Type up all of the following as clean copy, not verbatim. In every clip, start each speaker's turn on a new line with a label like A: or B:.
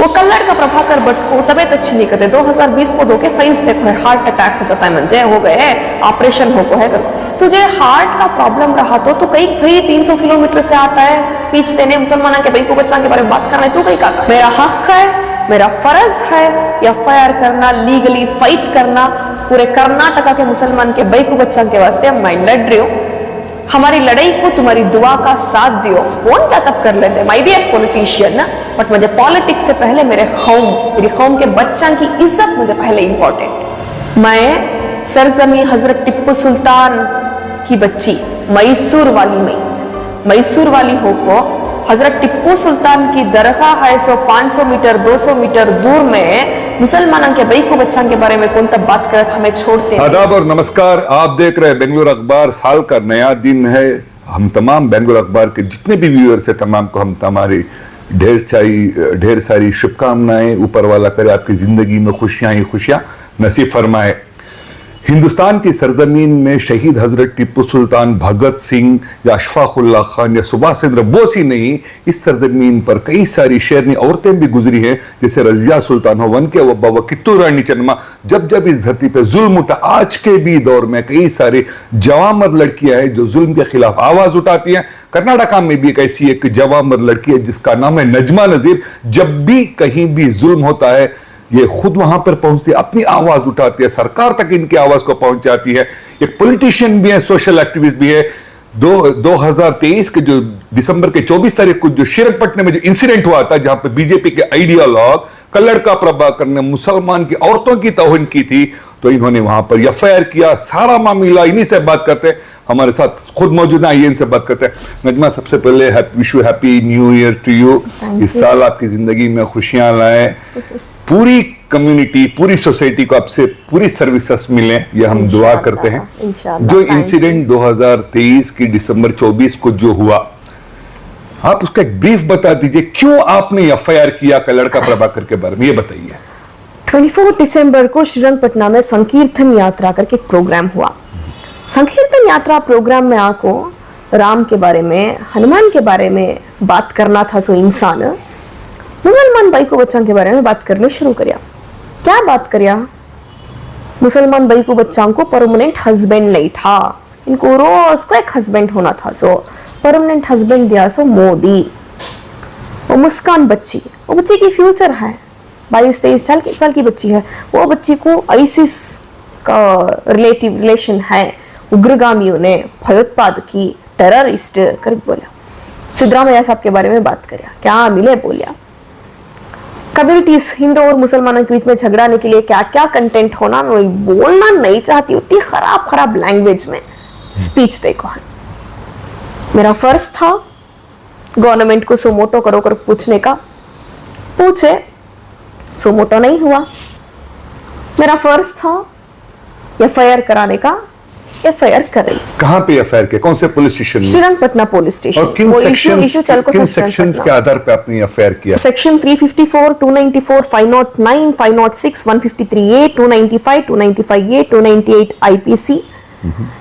A: वो कल्लड़ का प्रभाकर भट्ट को तबियत अच्छी नहीं करते 2020 को धोके फाइन्स देखो है, हार्ट अटैक हो जाता है, म्हणजे हो गए ऑपरेशन हो है कर तुझे हार्ट का प्रॉब्लम रहा तो कहीं भाई 300 किलोमीटर से आता है स्पीच देने मुसलमाना के भाई को बच्चा के बारे में बात करना है, तू कहीं का मेरा हक है, मेरा फर्ज है FIR करना, लीगली फाइट करना, पूरे कर्नाटका के मुसलमान के भाई को बच्चा के वास्ते मैं लड़ रही हूँ। हमारी लड़ाई को तुम्हारी दुआ का साथ दियो, कौन क्या तब कर लेते, मैं भी एक पॉलिटिशियन ना, बट मुझे पॉलिटिक्स से पहले मेरी कौम के बच्चों की इज्जत मुझे पहले इंपॉर्टेंट। मैं सरजमी हजरत टिप्पू सुल्तान की बच्ची मैसूर वाली हो को हजरत टिप्पू सुल्तान की दरगाह है, 500 मीटर 200 मीटर दूर में मुसलमानों के भाई को बच्चों के बारे में कौन तब बात करे हमें छोड़ते हैं।
B: आदाब और नमस्कार, आप देख रहे हैं बेंगलुरु अखबार। साल का नया दिन है, हम तमाम बेंगलुरु अखबार के जितने भी व्यूअर्स है तमाम को हम हमारी ढेर सारी शुभकामनाएं। ऊपर वाला करे आपकी जिंदगी में खुशियां ही खुशियां नसीब फरमाए। हिंदुस्तान की सरजमीन में शहीद हजरत टिप्पू सुल्तान, भगत सिंह या अशफाकुल्लाह खान या सुभाष चंद्र बोस ही नहीं, इस सरजमीन पर कई सारी शेरनी औरतें भी गुजरी हैं, जैसे रजिया सुल्तान हो, वन के बाबा कित्तू रानी चन्मा। जब इस धरती पे जुल्म उठा, आज के भी दौर में कई सारी जवामर्द लड़कियां हैं जो जुल्म के खिलाफ आवाज उठाती हैं। कर्नाटका में भी एक ऐसी एक जवामर्द लड़की है जिसका नाम है नजमा नजीर। जब भी कहीं भी जुल्म होता है ये खुद वहां पर पहुंचती है, अपनी आवाज उठाती है, सरकार तक इनकी आवाज को पहुंच जाती है। एक पॉलिटिशियन भी है, सोशल एक्टिविस्ट भी है। 2023 के जो दिसंबर के 24 तारीख को जो श्रीरंगपट्टनम में जो इंसिडेंट हुआ था, जहां पे बीजेपी के आइडियोलॉग कल्लड़ का प्रभाकर ने मुसलमान की औरतों की तौहीन की थी, तो इन्होंने वहां पर FIR किया। सारा मामला इन्हीं से बात करते हैं, हमारे साथ खुद मौजूद है, इनसे बात करते हैं। नजमा, सबसे पहले wish you happy new year to you. इस साल आपकी जिंदगी में खुशियां लाए, पूरी कम्युनिटी, पूरी सोसाइटी को आपसे पूरी सर्विसेज मिले, ये हम दुआ करते हैं। जो इंसिडेंट 2023 की दिसंबर 24 को जो हुआ, आप उसका एक ब्रीफ बता दीजिए, क्यों आपने FIR किया कल्लड़ का प्रभाकर के बारे में, ये बताइए।
A: 24 दिसंबर को श्रीरंगपट्टनम में संकीर्तन यात्रा करके प्रोग्राम हुआ। संकीर्तन यात्रा प्रोग्राम में आको राम के बारे में, हनुमान के बारे में बात करना था। सो इंसान मुसलमान भाई को बच्चों के बारे में बात करने शुरू करिया। क्या बात करिया? मुसलमान भाई को बच्चों को परमानेंट हस्बैंड नहीं था, इनको रोज को एक हस्बैंड होना था। सो परमानेंट हस्बैंड दिया सो मोदी। वो मुस्कान बच्ची, वो बच्ची की फ्यूचर है, 22-23 साल की बच्ची है। वो बच्ची को आईसिस का रिलेशन है, उग्रगामियों ने भयोत्पादकी टेररिस्ट कर बोला। सिद्धरामैया साहब के बारे में बात करिया, क्या मिले बोलिया। कम्युनिटीज हिंदू और मुसलमानों के बीच में झगड़ाने के लिए क्या क्या कंटेंट होना, मैं बोलना नहीं चाहती, उतनी खराब लैंग्वेज में स्पीच देखो है। मेरा फर्ज था गवर्नमेंट को सोमोटो करो कर पूछने का, पूछे, सोमोटो नहीं हुआ। मेरा फर्ज था FIR कराने का, FIR करे।
B: कहां पे FIR किया, कौन से पुलिस स्टेशन में?
A: Srirangapatna police station.
B: और किन सेक्शंस के आधार पे आपने FIR किया?
A: सेक्शन 354, 294, 509, 506, 153A, 295, 295A, 298 IPC,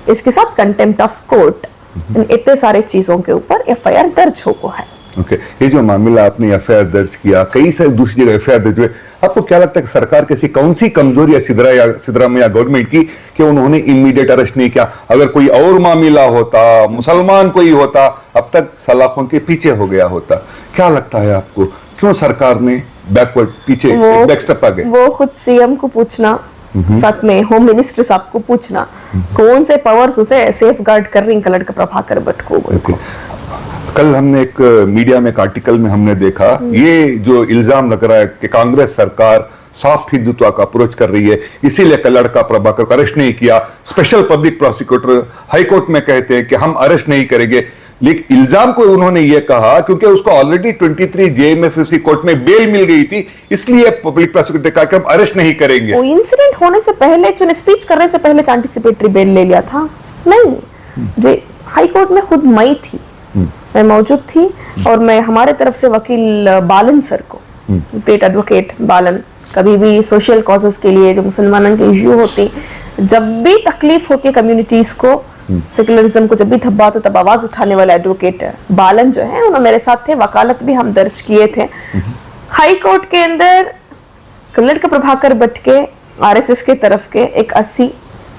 A: इसके साथ कंटेम्प्ट ऑफ कोर्ट, इतने सारे चीजों के ऊपर FIR दर्ज हो है।
B: ओके, ये जो मामला आपने FIR दर्ज किया, कई सारी दूसरी जगह FIR दर्ज हुए, आपको क्या लगता है कि सरकार की कौन सी कमजोरी है सिद्धरामैया गवर्नमेंट की कि उन्होंने इमीडिएट अरेस्ट नहीं किया? अगर कोई और मामला होता, मुसलमान कोई होता, अब तक सलाखों के पीछे हो गया होता। क्या लगता है आपको, क्यों सरकार ने बैकवर्ड पीछे बैकस्टेप आ गए? वो
A: खुद CM को पूछना, साथ में होम मिनिस्टर साहब को पूछना, कौन से पावर्स उसे सेफ गार्ड कर रही कल्लड़ का प्रभाकर भट्ट को।
B: कल हमने एक मीडिया में एक आर्टिकल में हमने देखा, ये जो इल्जाम लग रहा है कि कांग्रेस सरकार सॉफ्ट हिंदुत्व का अप्रोच कर रही है, इसीलिए कल्लड़ का प्रभाकर को अरेस्ट नहीं किया। Special public prosecutor high court में कहते हैं कि हम अरेस्ट नहीं करेंगे, लेकिन इल्जाम को उन्होंने ये कहा क्योंकि उसको ऑलरेडी 23 JMFC कोर्ट में बेल मिल गई थी, इसलिए पब्लिक प्रोसिक्यूटर ने कहा कि हम अरेस्ट नहीं करेंगे।
A: वो इंसिडेंट होने से पहले, जो स्पीच करने से पहले एंटिसिपेटरी बेल ले लिया था? नहीं जी, हाई कोर्ट में खुद मई थी, मैं मौजूद थी, और मैं हमारे तरफ से वकील बालन सर को, ग्रेट एडवोकेट बालन, कभी भी सोशल कॉजेस के लिए जो मुसलमानों के इश्यू होती, जब भी तकलीफ होती है कम्युनिटीज को, सेकुलरिज्म को जब भी धब्बा आता तब आवाज उठाने वाला एडवोकेट बालन जो है, उन्होंने मेरे साथ थे, वकालत भी हम दर्ज किए थे। हाई कोर्ट के अंदर कल्लड़ का प्रभाकर भट्ट के आरएसएस के तरफ के एक 80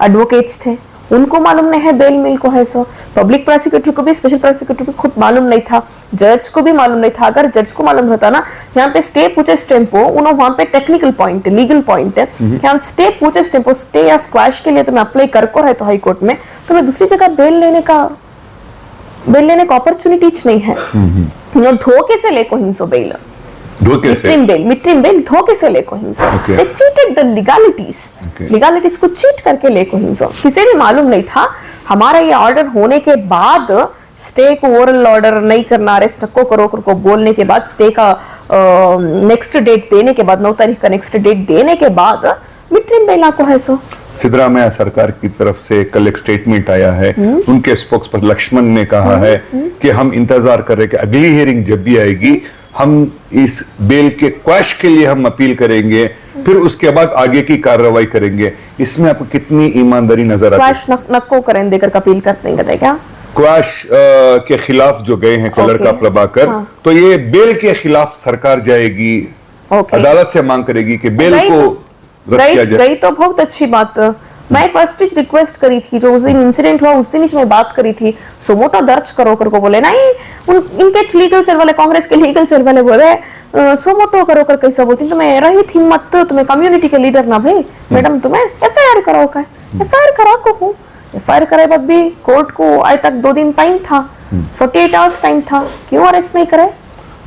A: एडवोकेट्स थे, उनको मालूम नहीं है बेल मिल को है सो, पब्लिक प्रोसिक्यूटर को भी, स्पेशल प्रोसिक्यूटर को खुद मालूम नहीं था, जज को भी मालूम नहीं था। अगर जज को मालूम रहता ना, यहाँ पे स्टे पूछे स्टेम्पो, वहां पे टेक्निकल पॉइंट है, लीगल पॉइंट है, यहाँ स्टे पूछे स्टेम्पो, स्टे या स्क्वैश के लिए तुम्हें अप्लाई कर को रहे तो हाई कोर्ट में, तुम्हें दूसरी जगह बेल लेने का अपॉर्चुनिटी नहीं है। धोखे से लेको हिंसो बेल, मिट्रिम बेल धोखे से लेको हिंसो, they cheated the legalities को चीट करके लेको हिंसो। किसी भी मालूम नहीं था हमारा ये ऑर्डर होने के बाद स्टे को ओरल ऑर्डर नहीं करना, अरेस्ट नको करो को बोलने के बाद, स्टे का नेक्स्ट डेट देने के बाद, 9 तारीख का नेक्स्ट डेट देने के बाद मिट्रिम बेला को है सो।
B: सिद्धरामैया सरकार की तरफ से कल एक स्टेटमेंट आया है, उनके स्पोक्सपर्सन लक्ष्मण ने कहा है कि हम इंतजार कर रहे हैं कि अगली हियरिंग जब भी आएगी हम इस बेल के क्वैश के लिए हम अपील करेंगे, फिर उसके बाद आगे की कार्रवाई करेंगे। इसमें आपको कितनी ईमानदारी नजर आती है?
A: क्वैश नको करें देकर अपील करते हैं क्या?
B: क्वैश के खिलाफ जो गए हैं कल्लड़ का प्रभाकर, तो ये बेल के खिलाफ सरकार जाएगी, अदालत से मांग करेगी कि बेल को रद्द किया जाए।
A: गई तो बहुत अच्छी बात। मैं फर्स्ट रिक्वेस्ट करी थी, जो उस दिन इंसिडेंट हुआ उस दिन ही मैं बात करी थी, सोमोटो दर्ज करो कर को बोले नहीं, इनके लीगल सेल वाले, कांग्रेस के लीगल सेल वाले बोले सोमोटो करो कर कैसा बोलती, तुम्हें रही थी हिम्मत, तुम्हें कम्युनिटी के लीडर ना भाई मैडम, तुम्हें एफआईआर कराओ का, एफआईआर करा को हूँ, एफआईआर करे बाद भी कोर्ट को आज तक 2 दिन टाइम था, 48 आवर्स टाइम था, क्यों अरेस्ट नहीं करे?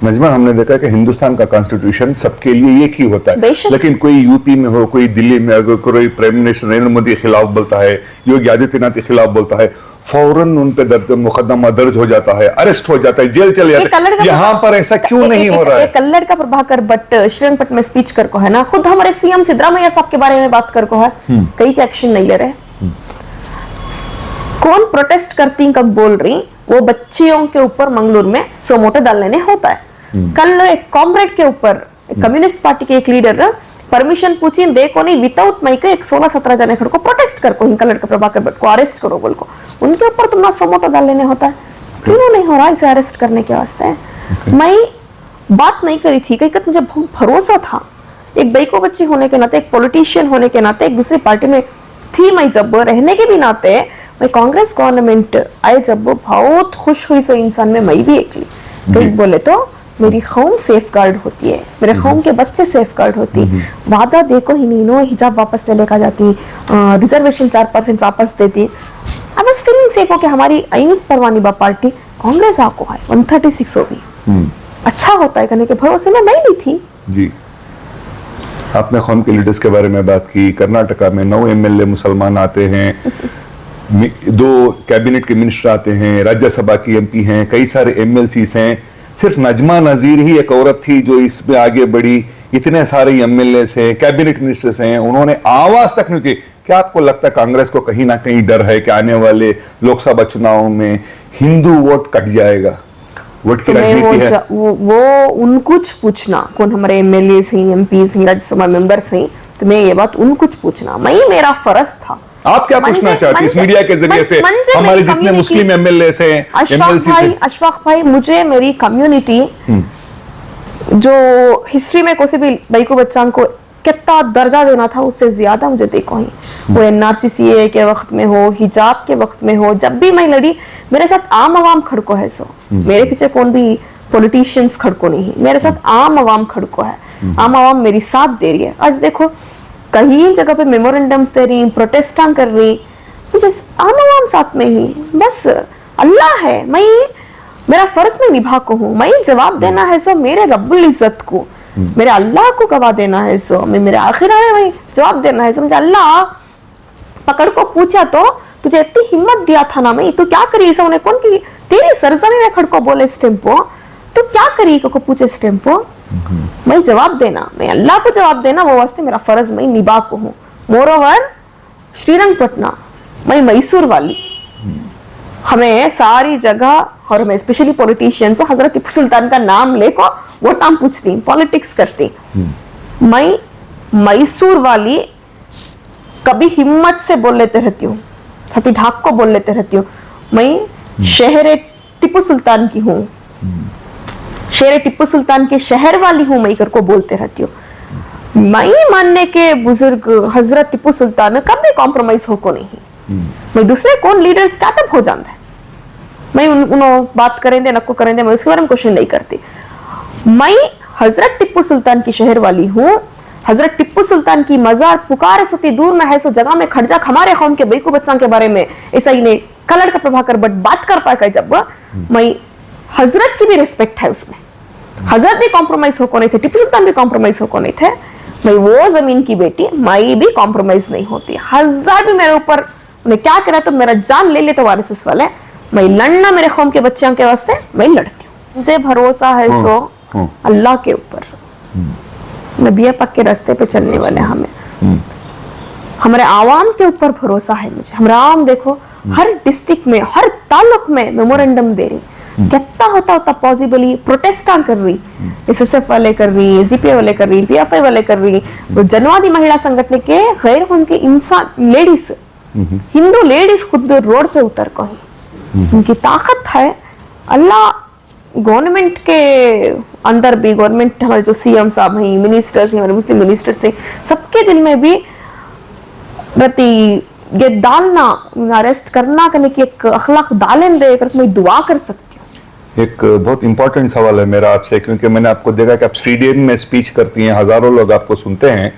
B: नजमा, हमने देखा कि हिंदुस्तान का कॉन्स्टिट्यूशन सबके लिए एक ही होता है, लेकिन कोई यूपी में हो, कोई दिल्ली में, अगर कोई प्राइम मिनिस्टर नरेंद्र मोदी के खिलाफ बोलता है, योगी आदित्यनाथ के खिलाफ बोलता है, फौरन उन पे मुकदमा दर्ज हो जाता है, अरेस्ट हो जाता है, जेल चले जाते हैं। यहाँ पर ऐसा क्यों नहीं हो रहा है?
A: कल्लड़ का प्रभाकर भट्ट श्रीरंगपट्ट में स्पीच कर को है ना, खुद हमारे सीएम सिद्धरामैया साहब के बारे में बात कर को है, कई के एक्शन नहीं ले रहे। कौन प्रोटेस्ट करती कब बोल रही, वो बच्चियों के ऊपर मंगलूर में सोमोटो डालने ने होता है। कल एक कॉमरेड के ऊपर कम्युनिस्ट पार्टी के एक लीडर परमिशन पूछी, देखो नहीं विदाउट माइक एक 16-17 जने खड़ को प्रोटेस्ट कर को कल्लड़ का प्रभाकर भट्ट को अरेस्ट करो बोल को, उनके ऊपर तुम ना सोमोटो डाल लेने होता है, क्यों नहीं हो रहा इसे अरेस्ट करने के वास्ते? मैं बात नहीं करी थी, कहीं मुझे बहुत भरोसा था, एक बैको बच्ची होने के नाते, एक पॉलिटिशियन होने के नाते, एक दूसरी पार्टी में थी मैं जब रहने के भी नाते, मैं कांग्रेस गवर्नमेंट आए जब बहुत खुश हुई सो इंसान में मैं भी एक ली, कहीं बोले तो मेरी कौम सेफ गार्ड होती है, मेरे कौम के बच्चे सेफ गार्ड होती, वादा देखो ही नहीं नो, हिजाब वापस ले लेकर जाती, रिजर्वेशन 4% वापस देती, आई वाज फीलिंग सेफ हो कि हमारी अनित परवानी बा पार्टी कांग्रेस आको है 136 होगी, अच्छा होता है कहने के भरोसे में नहीं ली थी।
B: जी, आपने कौम के लीडर्स के बारे में बात की, कर्नाटका में 9 एमएलए मुसलमान आते हैं, 2 कैबिनेट के मिनिस्टर आते हैं, राज्यसभा की एमपी हैं, कई सारे एमएलसीज हैं, सिर्फ नजमा नजीर ही एक औरत थी जो इसमें आगे बढ़ी, इतने सारे एमएलए हैं, कैबिनेट मिनिस्टर्स हैं, उन्होंने आवाज तक नहीं उठाई। क्या आपको लगता है कांग्रेस को कहीं ना कहीं डर है कि आने वाले लोकसभा चुनाव में हिंदू वोट कट जाएगा? वोट की राजनीति है
A: वो उनको पूछना, कौन हमारे एमएलए हैं, एमपीज हैं, राज्यसभा मेंबर्स हैं, तो मैं ये बात उनको पूछना, मैं मेरा फर्ज था।
B: आप क्या पूछना चाहती हैं इस मीडिया के जरिए से हमारे जितने मुस्लिम एमएलए हैं, एमएलसी से?
A: अशफाक भाई, मुझे मेरी कम्युनिटी जो हिस्ट्री में कोई भी बैको बच्चान को कितना दर्जा देना था उससे ज्यादा मुझे देखो ही, वो एनआरसीसीए के वक्त में हो, हिजाब के वक्त में हो, जब भी मैं लड़ी मेरे साथ आम आवाम खड़को है सो, मेरे पीछे कौन भी पॉलिटिशियंस खड़को नहीं, मेरे साथ आम आवाम खड़को है, आम आवाम मेरी साथ दे रही है। आज देखो कहीं जगह पे मेमोरेंडम्स दे रही, प्रोटेस्टा कर रही, मुझे आम आवाम साथ में ही, बस अल्लाह है, मैं मेरा फर्ज में निभा को हूँ, मैं जवाब देना है सो मेरे रब्बुल इज्जत को, मेरे अल्लाह को गवाह देना है सो, मैं मेरे आखिरा में वही जवाब देना है सो। मुझे अल्लाह पकड़ को पूछा तो तुझे इतनी हिम्मत दिया था ना, मैं तो क्या करी सो, उन्हें कौन की तेरी सरजमी में खड़ को बोले स्टेम्पो, तो क्या करी को पूछे स्टेम्पो, मैं जवाब देना, मैं अल्लाह को जवाब देना, वो वास्ते मेरा फर्ज मैं निभा को हूँ। मोरोवर श्रीरंगपट्टना, मैं मैसूर वाली, हमें सारी जगह और हमें स्पेशली पॉलिटिशियंस हजरत टीपू सुल्तान का नाम लेको वोट नाम पूछती, पॉलिटिक्स करती, मैं मैसूर वाली कभी हिम्मत से बोल लेते रहती हूँ, छाती ढाक को बोल लेते रहती हूँ, मैं शहर टीपू सुल्तान की हूँ, शेर टिप्पू सुल्तान के शहर वाली हूं मैं कर को बोलते रहती हूँ। मैं मानने के बुजुर्ग हजरत टिप्पू सुल्तान कभी कॉम्प्रोमाइज हो को नहीं। मैं दूसरे कौन लीडर्स क्या तब हो जाता है, मैं उन्हों बात करेंगे नको करेंगे, मैं उसके बारे में क्वेश्चन नहीं करती। मैं हजरत टिप्पू सुल्तान की शहर वाली हूँ। हजरत टिप्पू सुल्तान की मजार पुकार सुती दूर में है सो जगह में खड़जा हमारे कौम के बेकू बच्चों के बारे में ऐसा ही नहीं कलर का प्रभाकर बट बात करता है जब मैं हजरत की भी रिस्पेक्ट है उसमें। हजरत भी कॉम्प्रोमाइज होको नहीं थे, टिप्पू सुल्तान भी कॉम्प्रोमाइज होको नहीं थे। मैं वो जमीन की बेटी, मैं भी कॉम्प्रोमाइज नहीं होती। हजार भी मेरे ऊपर उन्हें क्या करा तो मेरा जान ले ले तो वारिस वाले, मैं लड़ना मेरे कौम के बच्चों के वास्ते मैं लड़ती हूँ। मुझे भरोसा है सो अल्लाह के ऊपर, नबी पाक के रास्ते पे चलने वाले हमें, हमारे आवाम के ऊपर भरोसा है मुझे। हमारा आवाम देखो हर डिस्ट्रिक्ट में हर तालुक में मेमोरेंडम दे रही, कितना होता पॉसिबली प्रोटेस्टा कर रही, एसएसएफ वाले कर रही, एसडीपीए वाले कर रही, पीएफआई वाले कर रही, जनवादी महिला संगठन के गैर कौम के इंसान लेडीज, हिंदू लेडीज खुद रोड पे उतर को ही उनकी ताकत है। अल्लाह गवर्नमेंट के अंदर भी, गवर्नमेंट हमारे जो सीएम साहब हैं, मिनिस्टर्स हैं, हमारे मुस्लिम मिनिस्टर्स हैं, सबके दिल में भी प्रति ये डालना, अरेस्ट करना करने की एक अखलाक डालें दे कर मैं दुआ कर सकती हूँ।
B: एक बहुत इंपॉर्टेंट सवाल है मेरा आपसे, क्योंकि मैंने आपको देखा कि आप स्टेडियम में स्पीच करती हैं, हजारों लोग आपको सुनते हैं।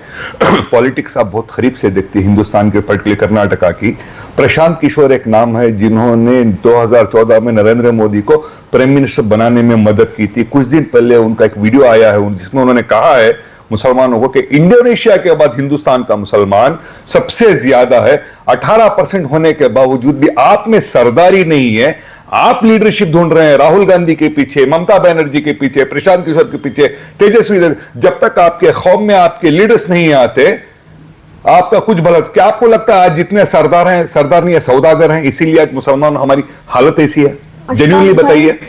B: पॉलिटिक्स आप बहुत करीब से देखती हैं हिंदुस्तान के, पर्टिकुलर कर्नाटका की। प्रशांत किशोर एक नाम है जिन्होंने 2014 में नरेंद्र मोदी को प्राइम मिनिस्टर बनाने में मदद की थी। कुछ दिन पहले उनका एक वीडियो आया है जिसमें उन्होंने कहा है मुसलमानों को कि इंडोनेशिया के बाद हिंदुस्तान का मुसलमान सबसे ज्यादा है। 18% होने के बावजूद भी आप में सरदारी नहीं है। आप लीडरशिप ढूंढ रहे हैं राहुल गांधी के पीछे, ममता बनर्जी के पीछे, प्रशांत किशोर के पीछे, तेजस्वी। जब तक आपके कौम में आपके लीडर्स नहीं आते आपका कुछ भला। क्या आपको लगता है आज जितने सरदार हैं, सरदार नहीं है सौदागर हैं, इसीलिए आज मुसलमान हमारी हालत ऐसी है? जेन्युइनली बताइए।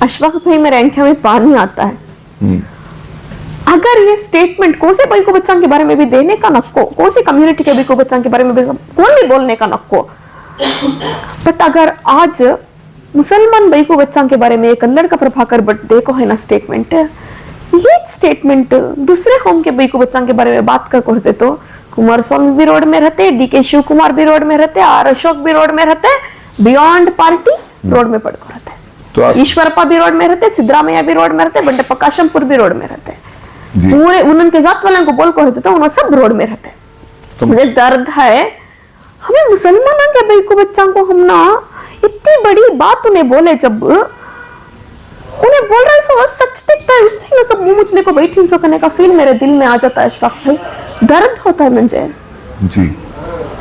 A: अशफाक भाई मेरे आंखों में पानी आता है। अगर ये स्टेटमेंट कोसे भाई को बच्चों के बारे में भी देने का नक्को, कोसी कम्युनिटी के भी को बच्चों के बारे में भी कौन भी बोलने का नक्को, बट अगर आज मुसलमान भाई को बच्चों के बारे में एक कल्लड़ का प्रभाकर बट देखो है ना स्टेटमेंट, ये स्टेटमेंट दूसरे कौम के भाई को बच्चों के बारे में बात कर करते तो कुमार स्वामी भी रोड में रहते, डीके शिव कुमार भी रोड में रहते, आर अशोक भी रोड में रहते, बियॉन्ड पार्टी रोड में पड़कर रहते, तो ईश्वरप्पा भी रोड में रहते, सिद्धरामैया भी रोड में रहते, बंडे प्रकाशमपुर भी रोड में रहते, पूरे उनके जात वालों को बोल को रहते तो उन्होंने सब रोड में रहते। तो मुझे दर्द है हमें मुसलमानों के भाई को बच्चों को हम ना इतनी बड़ी बात उन्हें बोले, जब उन्हें बोल रहे सो सच दिखता है, इसलिए सब मुंह मुचले को बैठी सो करने का फील मेरे दिल में आ जाता है। अशफाक भाई दर्द होता है मुझे जी।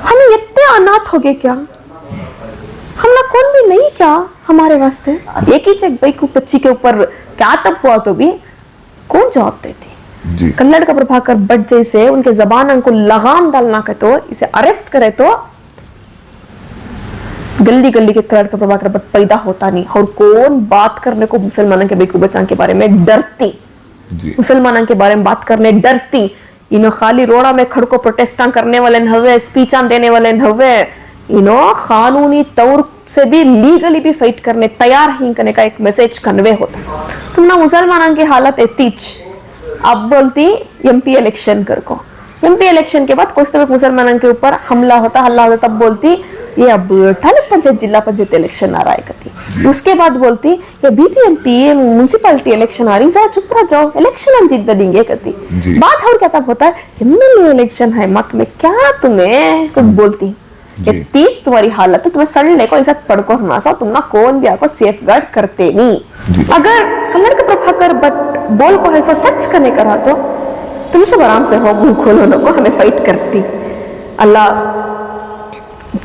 A: हमें इतने अनाथ हो गए क्या, हम ना कौन भी नहीं क्या हमारे वास्ते? एक ही चेक भाई को बच्ची के ऊपर क्या तब हुआ तो भी कौन जवाब देती? कन्नड़ का प्रभाकर बट जैसे उनके जबान को लगाम डालना के तो इसे अरेस्ट करे तो गली गली के कन्नड़ का प्रभाकर बट पैदा होता नहीं। और कौन बात करने को मुसलमानों के बेकू बच्चा के बारे में डरती, मुसलमानों के बारे में बात करने डरती। इन्हों खाली रोड़ा में खड़को प्रोटेस्टा करने वाले हवे, स्पीचा देने वाले हवे, इन्हों कानूनी तौर से भी लीगली भी फाइट करने तैयार ही करने का एक मैसेज कन्वे होता। तुम ना मुसलमानों की हालत एतीच अब बोलती एमपी इलेक्शन कर को, एमपी इलेक्शन के बाद कुछ तक मुसलमानों के ऊपर हमला होता हल्ला होता, तब बोलती ये अब तालुक पंचायत जिला पंचायत इलेक्शन आ रहा है कहती। उसके बाद बोलती ये बीबीएमपी म्यूनसिपैलिटी इलेक्शन आ रही, जरा चुप रह जाओ, इलेक्शन हम जीत देंगे कहती। बात और क्या तब होता है एमएलए इलेक्शन है मक में, क्या तुम्हें कुछ बोलती तीज तुम्हारी हालत है, तुम्हें सड़ने को ऐसा पड़को ना सा, तुम ना कौन भी आपको सेफ गार्ड करते नहीं। अगर कलर का प्रभाकर बट बोल को ऐसा सच करने करा तो तुम सब आराम से हो, मुंह खोलो नो को हमें फाइट करती। अल्लाह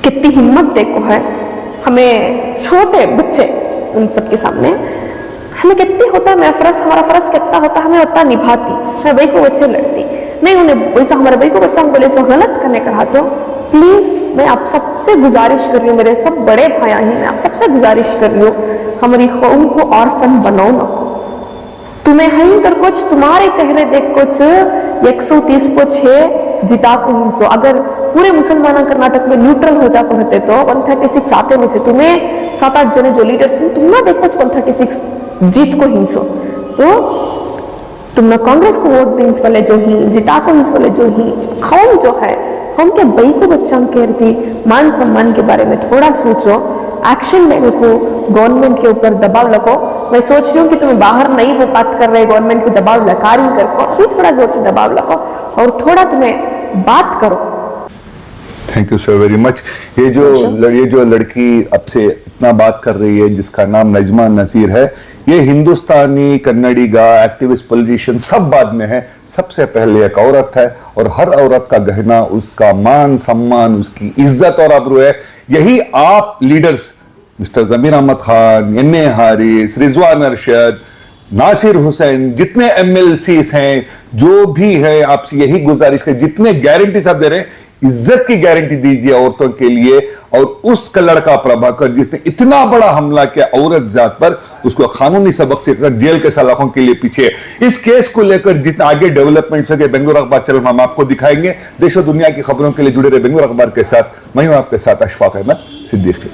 A: कितनी हिम्मत देखो है, हमें छोटे बच्चे उन सबके सामने हमें कितनी होता है, मेरा फर्ज हमारा फर्ज कितना होता है, हमें उतना निभाती, मैं भाई को बच्चे लड़ती नहीं, उन्हें वैसा हमारे भाई को बच्चा बोले सो गलत करने करा तो प्लीज मैं आप सबसे गुजारिश कर रही हूँ, मेरे सब बड़े भाई हैं, मैं आप सबसे गुजारिश कर रही हूँ हमारी कौम को ऑर्फन बनाओ ना को। तुम्हें हहीं कर कुछ तुम्हारे चेहरे देख कुछ 130 को 6 जिता को हिंसो। अगर पूरे मुसलमान कर्नाटक में न्यूट्रल हो जा रहते तो 136 आते नहीं थे। तुम्हें 7-8 जने जो लीडर्स हैं तुम ना देखो 136 जीत को हिंसो। तो तुम ना कांग्रेस को वोट दें वाले जो ही जिता को इस वाले जो ही हम जो है हम के बई को बच्चा कहती मान सम्मान के बारे में थोड़ा सोचो, एक्शन लेने को गवर्नमेंट के ऊपर दबाव लगाओ। मैं सोच रही हूँ कि तुम्हें बाहर नहीं वो बात कर रहे गवर्नमेंट को दबाव लगा रही कर को अभी थोड़ा जोर से दबाव लगाओ और थोड़ा तुम्हें बात करो।
B: Thank you so very much. ये जो लड़की अब से इतना बात कर रही है जिसका नाम नजमा नसीर है, ये हिंदुस्तानी कन्नड़ी गा एक्टिविस्ट पॉलिटिशियन सब बाद में है, सबसे पहले एक औरत है और हर औरत का गहना उसका मान सम्मान उसकी इज्जत और आबरू है। यही आप लीडर्स मिस्टर जमीर अहमद खान, एन.ए. हारिस, रिजवान अरशद, नासिर हुसैन, जितने एमएलसीज हैं जो भी है, आपसे यही गुजारिश है जितने गारंटी सब दे रहे हैं इज्जत की गारंटी दीजिए औरतों के लिए। और उस लड़का प्रभाकर जिसने इतना बड़ा हमला किया औरत जात पर, उसको कानूनी सबक सीखकर जेल के सलाखों के लिए पीछे। इस केस को लेकर जितना आगे डेवलपमेंट्स हो गए बेंगलुरु अखबार चैनल हम आपको दिखाएंगे। देश और दुनिया की खबरों के लिए जुड़े रहे बेंगलुरु अखबार के साथ। मैं हूं आपके साथ अशफाक अहमद सिद्दीकी।